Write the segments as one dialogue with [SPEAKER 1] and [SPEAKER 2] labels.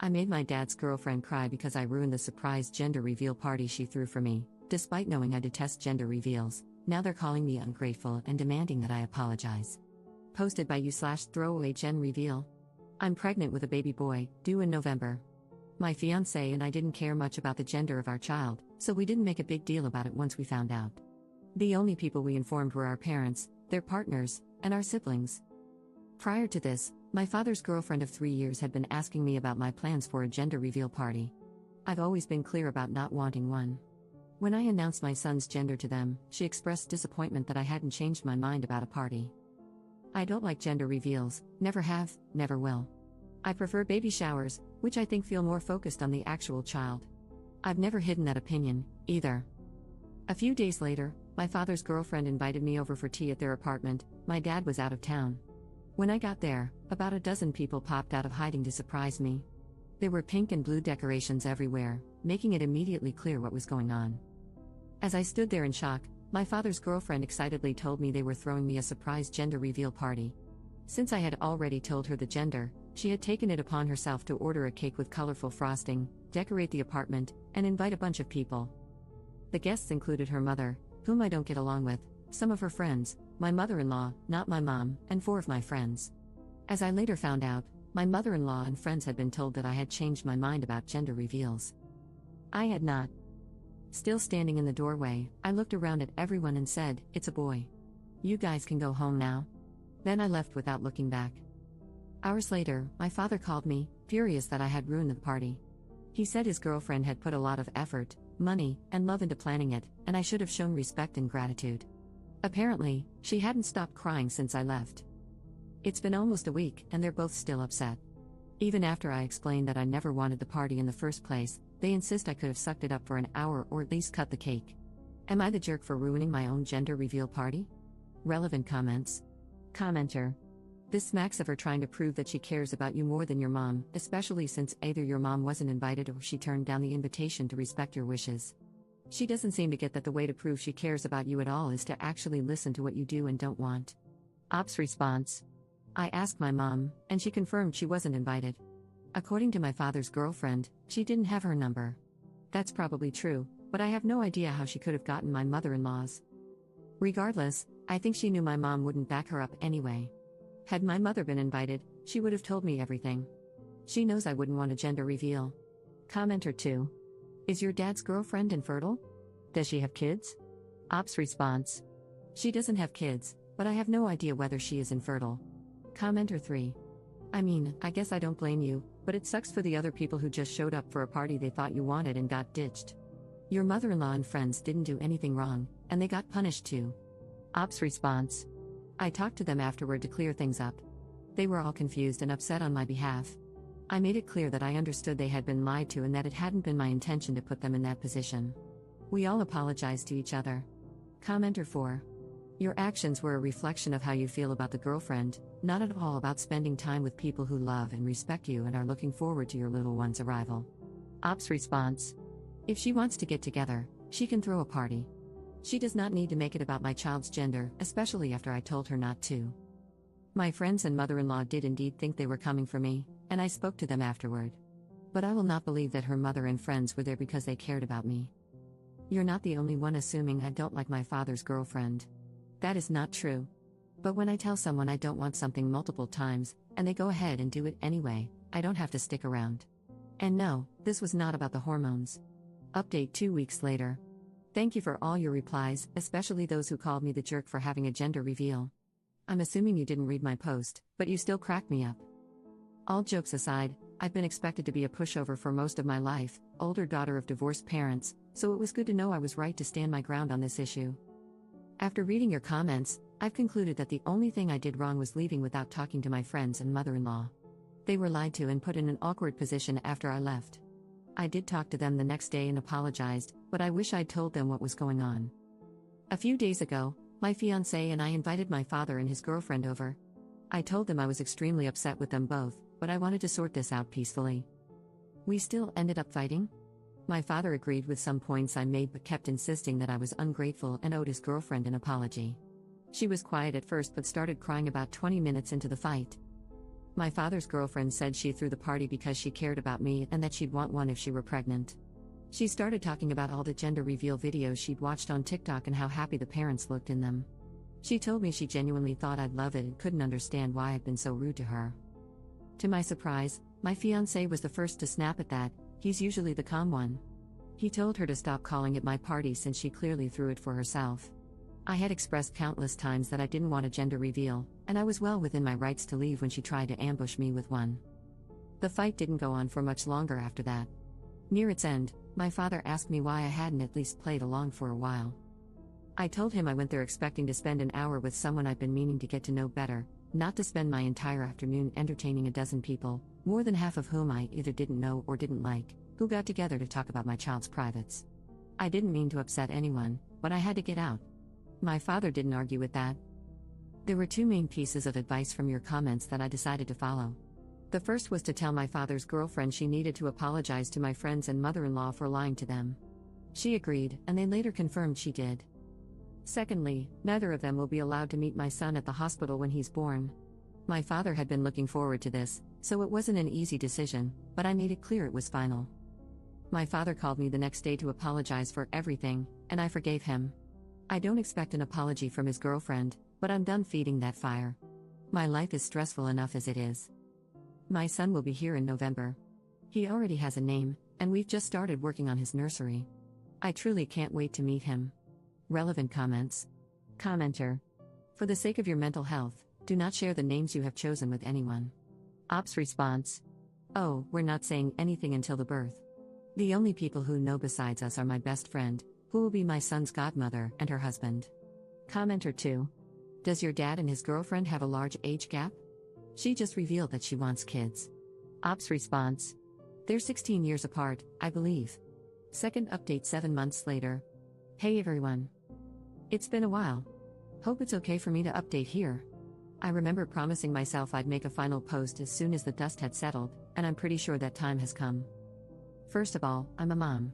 [SPEAKER 1] I made my dad's girlfriend cry because I ruined the surprise gender reveal party she threw for me. Despite knowing I detest gender reveals, now they're calling me ungrateful and demanding that I apologize. Posted by you/throwaway gen reveal. I'm pregnant with a baby boy, due in November. My fiancé and I didn't care much about the gender of our child, so we didn't make a big deal about it once we found out. The only people we informed were our parents, their partners, and our siblings. Prior to this, my father's girlfriend of 3 years had been asking me about my plans for a gender reveal party. I've always been clear about not wanting one. When I announced my son's gender to them, she expressed disappointment that I hadn't changed my mind about a party. I don't like gender reveals, never have, never will. I prefer baby showers, which I think feel more focused on the actual child. I've never hidden that opinion, either. A few days later, my father's girlfriend invited me over for tea at their apartment. My dad was out of town. When I got there, about a dozen people popped out of hiding to surprise me. There were pink and blue decorations everywhere, making it immediately clear what was going on. As I stood there in shock, my father's girlfriend excitedly told me they were throwing me a surprise gender reveal party. Since I had already told her the gender, she had taken it upon herself to order a cake with colorful frosting, decorate the apartment, and invite a bunch of people. The guests included her mother, whom I don't get along with, some of her friends, my mother-in-law, not my mom, and 4 of my friends. As I later found out, my mother-in-law and friends had been told that I had changed my mind about gender reveals. I had not. Still standing in the doorway, I looked around at everyone and said, "It's a boy. You guys can go home now." Then I left without looking back. Hours later, my father called me, furious that I had ruined the party. He said his girlfriend had put a lot of effort, money, and love into planning it, and I should have shown respect and gratitude. Apparently, she hadn't stopped crying since I left. It's been almost a week, and they're both still upset. Even after I explained that I never wanted the party in the first place, they insist I could have sucked it up for an hour or at least cut the cake. Am I the jerk for ruining my own gender reveal party? Relevant comments. Commenter. This smacks of her trying to prove that she cares about you more than your mom, especially since either your mom wasn't invited or she turned down the invitation to respect your wishes. She doesn't seem to get that the way to prove she cares about you at all is to actually listen to what you do and don't want. Ops response. I asked my mom, and she confirmed she wasn't invited. According to my father's girlfriend, she didn't have her number. That's probably true, but I have no idea how she could have gotten my mother-in-law's. Regardless, I think she knew my mom wouldn't back her up anyway. Had my mother been invited, she would have told me everything. She knows I wouldn't want a gender reveal. Commenter 2. Is your dad's girlfriend infertile? Does she have kids? Ops response. She doesn't have kids, but I have no idea whether she is infertile. Commenter 3. I mean, I guess I don't blame you, but it sucks for the other people who just showed up for a party they thought you wanted and got ditched. Your mother-in-law and friends didn't do anything wrong, and they got punished too. Ops response. I talked to them afterward to clear things up. They were all confused and upset on my behalf. I made it clear that I understood they had been lied to and that it hadn't been my intention to put them in that position. We all apologized to each other. Commenter 4. Your actions were a reflection of how you feel about the girlfriend, not at all about spending time with people who love and respect you and are looking forward to your little one's arrival. Ops response. If she wants to get together, she can throw a party. She does not need to make it about my child's gender, especially after I told her not to. My friends and mother-in-law did indeed think they were coming for me, and I spoke to them afterward. But I will not believe that her mother and friends were there because they cared about me. You're not the only one assuming I don't like my father's girlfriend. That is not true. But when I tell someone I don't want something multiple times, and they go ahead and do it anyway, I don't have to stick around. And no, this was not about the hormones. Update 2 weeks later. Thank you for all your replies, especially those who called me the jerk for having a gender reveal. I'm assuming you didn't read my post, but you still cracked me up. All jokes aside, I've been expected to be a pushover for most of my life, older daughter of divorced parents, so it was good to know I was right to stand my ground on this issue. After reading your comments, I've concluded that the only thing I did wrong was leaving without talking to my friends and mother-in-law. They were lied to and put in an awkward position after I left. I did talk to them the next day and apologized, but I wish I'd told them what was going on. A few days ago, my fiancé and I invited my father and his girlfriend over. I told them I was extremely upset with them both, but I wanted to sort this out peacefully. We still ended up fighting. My father agreed with some points I made but kept insisting that I was ungrateful and owed his girlfriend an apology. She was quiet at first but started crying about 20 minutes into the fight. My father's girlfriend said she threw the party because she cared about me and that she'd want one if she were pregnant. She started talking about all the gender reveal videos she'd watched on TikTok and how happy the parents looked in them. She told me she genuinely thought I'd love it and couldn't understand why I'd been so rude to her. To my surprise, my fiancé was the first to snap at that. He's usually the calm one. He told her to stop calling it my party since she clearly threw it for herself. I had expressed countless times that I didn't want a gender reveal, and I was well within my rights to leave when she tried to ambush me with one. The fight didn't go on for much longer after that. Near its end, my father asked me why I hadn't at least played along for a while. I told him I went there expecting to spend an hour with someone I'd been meaning to get to know better, not to spend my entire afternoon entertaining a dozen people, more than half of whom I either didn't know or didn't like, who got together to talk about my child's privates. I didn't mean to upset anyone, but I had to get out. My father didn't argue with that. There were two main pieces of advice from your comments that I decided to follow. The first was to tell my father's girlfriend she needed to apologize to my friends and mother-in-law for lying to them. She agreed, and they later confirmed she did. Secondly, neither of them will be allowed to meet my son at the hospital when he's born. My father had been looking forward to this, so it wasn't an easy decision, but I made it clear it was final. My father called me the next day to apologize for everything, and I forgave him. I don't expect an apology from his girlfriend, but I'm done feeding that fire. My life is stressful enough as it is. My son will be here in November. He already has a name, and we've just started working on his nursery. I truly can't wait to meet him. Relevant comments. Commenter. For the sake of your mental health, do not share the names you have chosen with anyone. Ops response. Oh, we're not saying anything until the birth. The only people who know besides us are my best friend, who will be my son's godmother, and her husband. Commenter 2. Does your dad and his girlfriend have a large age gap? She just revealed that she wants kids. Ops response. They're 16 years apart, I believe. Second update 7 months later. Hey everyone. It's been a while. Hope it's okay for me to update here. I remember promising myself I'd make a final post as soon as the dust had settled, and I'm pretty sure that time has come. First of all, I'm a mom.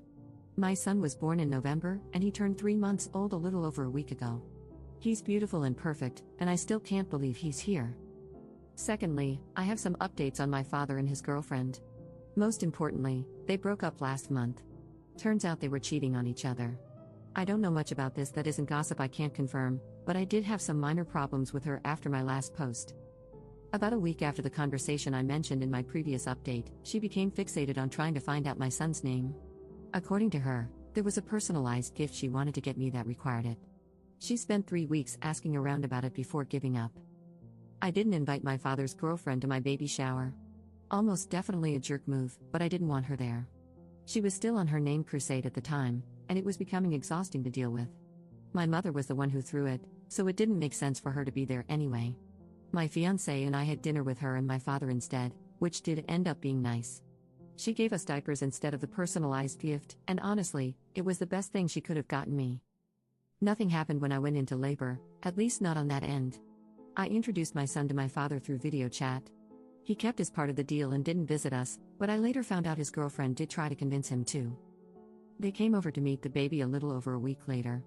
[SPEAKER 1] My son was born in November, and he turned 3 months old a little over a week ago. He's beautiful and perfect, and I still can't believe he's here. Secondly, I have some updates on my father and his girlfriend. Most importantly, they broke up last month. Turns out they were cheating on each other. I don't know much about this that isn't gossip I can't confirm, but I did have some minor problems with her after my last post. About a week after the conversation I mentioned in my previous update, she became fixated on trying to find out my son's name. According to her, there was a personalized gift she wanted to get me that required it. She spent 3 weeks asking around about it before giving up. I didn't invite my father's girlfriend to my baby shower. Almost definitely a jerk move, but I didn't want her there. She was still on her name crusade at the time, and it was becoming exhausting to deal with. My mother was the one who threw it, so it didn't make sense for her to be there anyway. My fiancé and I had dinner with her and my father instead, which did end up being nice. She gave us diapers instead of the personalized gift, and honestly, it was the best thing she could have gotten me. Nothing happened when I went into labor, at least not on that end. I introduced my son to my father through video chat. He kept his part of the deal and didn't visit us, but I later found out his girlfriend did try to convince him to. They came over to meet the baby a little over a week later.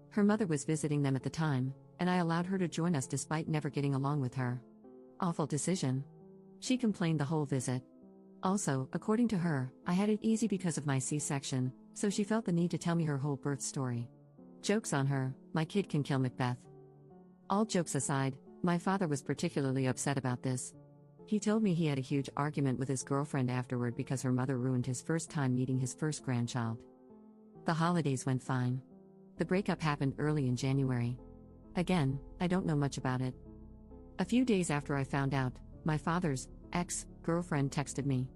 [SPEAKER 1] Her mother was visiting them at the time, and I allowed her to join us despite never getting along with her. Awful decision. She complained the whole visit. Also, according to her, I had it easy because of my C-section, so she felt the need to tell me her whole birth story. Joke's on her, my kid can kill Macbeth. All jokes aside, my father was particularly upset about this. He told me he had a huge argument with his girlfriend afterward because her mother ruined his first time meeting his first grandchild. The holidays went fine. The breakup happened early in January. Again, I don't know much about it. A few days after I found out, my father's ex-girlfriend texted me.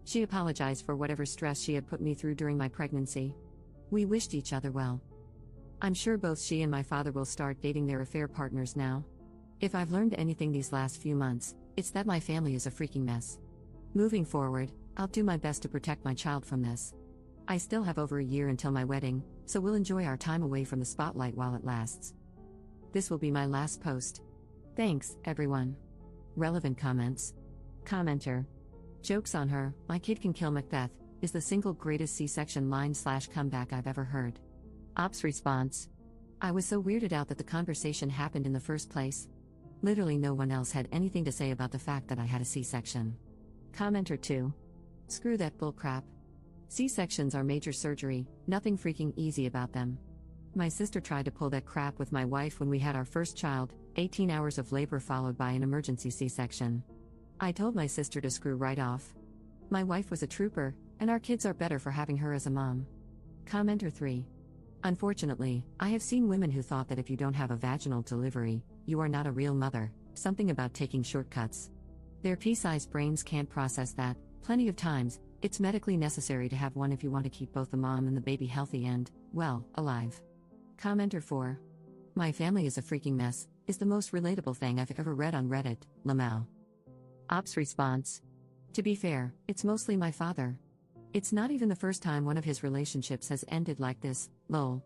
[SPEAKER 1] She apologized for whatever stress she had put me through during my pregnancy. We wished each other well. I'm sure both she and my father will start dating their affair partners now. If I've learned anything these last few months, it's that my family is a freaking mess. Moving forward, I'll do my best to protect my child from this. I still have over a year until my wedding, so we'll enjoy our time away from the spotlight while it lasts. This will be my last post. Thanks, everyone. Relevant comments. Commenter. Joke's on her, my kid can kill Macbeth, is the single greatest C-section line/comeback I've ever heard. Ops response. I was so weirded out that the conversation happened in the first place. Literally no one else had anything to say about the fact that I had a C-section. Commenter 2. Screw that bullcrap. C-sections are major surgery, nothing freaking easy about them. My sister tried to pull that crap with my wife when we had our first child, 18 hours of labor followed by an emergency C-section. I told my sister to screw right off. My wife was a trooper, and our kids are better for having her as a mom. Commenter 3. Unfortunately, I have seen women who thought that if you don't have a vaginal delivery, you are not a real mother, something about taking shortcuts. Their pea-sized brains can't process that. Plenty of times, it's medically necessary to have one if you want to keep both the mom and the baby healthy and, well, alive. Commenter 4. My family is a freaking mess, is the most relatable thing I've ever read on Reddit, Lamau. Ops response. To be fair, it's mostly my father. It's not even the first time one of his relationships has ended like this, lol.